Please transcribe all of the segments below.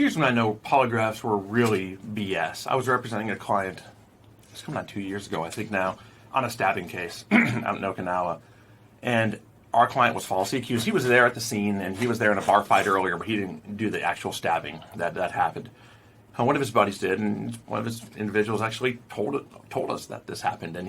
here's when I know polygraphs were really BS. I was representing a client, it's coming on 2 years ago, I think now, on a stabbing case out in Okinawa. And our client was falsely accused. He was there at the scene, and he was there in a bar fight earlier, but he didn't do the actual stabbing that happened. And one of his buddies did, and one of his individuals actually told us that this happened. And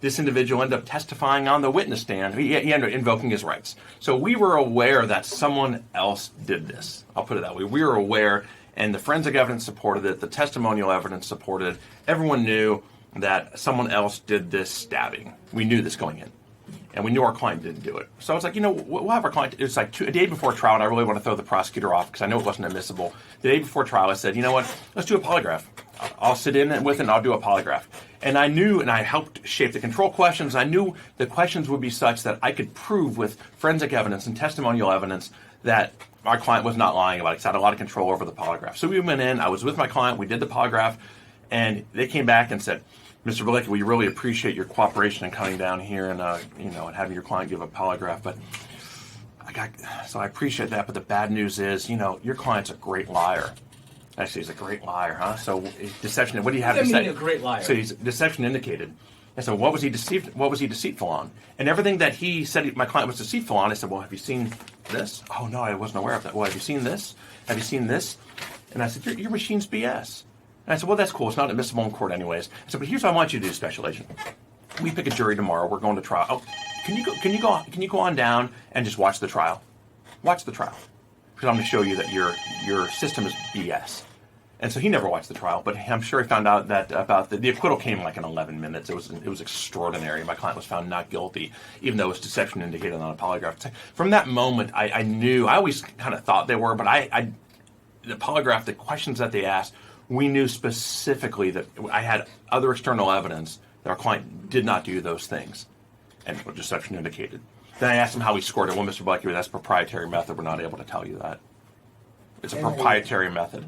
this individual ended up testifying on the witness stand. He ended up invoking his rights. So we were aware that someone else did this. I'll put it that way. We were aware, and the forensic evidence supported it. The testimonial evidence supported it. Everyone knew that someone else did this stabbing. We knew this going in. And we knew our client didn't do it. So it's like, we'll have our client, it's like a day before trial, and I really want to throw the prosecutor off because I know it wasn't admissible. The day before trial, I said, you know what, let's do a polygraph. I'll sit in with it and I'll do a polygraph. And I knew, and I helped shape the control questions, I knew the questions would be such that I could prove with forensic evidence and testimonial evidence that our client was not lying about it because I had a lot of control over the polygraph. So we went in, I was with my client, we did the polygraph, and they came back and said, Mr. Bilecki, we really appreciate your cooperation in coming down here and and having your client give a polygraph. But I appreciate that. But the bad news is, your client's a great liar. Actually, he's a great liar, huh? So deception. What do you have to say? A great liar. So he's deception indicated. And so what was he deceitful on? And everything that he said my client was deceitful on, I said, well, have you seen this? Oh no, I wasn't aware of that. Well, have you seen this? Have you seen this? And I said, your machine's BS. And I said, well, that's cool. It's not admissible in court anyways. I said, but here's what I want you to do, Special Agent. We pick a jury tomorrow. We're going to trial. Oh, can you go on down and just watch the trial? Watch the trial. Because I'm going to show you that your system is BS. And so he never watched the trial, but I'm sure he found out that about the acquittal came like in 11 minutes. It was extraordinary. My client was found not guilty, even though it was deception indicated on a polygraph. From that moment, I knew. I always kind of thought they were, but the polygraph, the questions that they asked, we knew specifically that I had other external evidence that our client did not do those things, and what deception indicated. Then I asked him how he scored it. Well, Mr. Bilecki, that's a proprietary method. We're not able to tell you that. It's a proprietary method.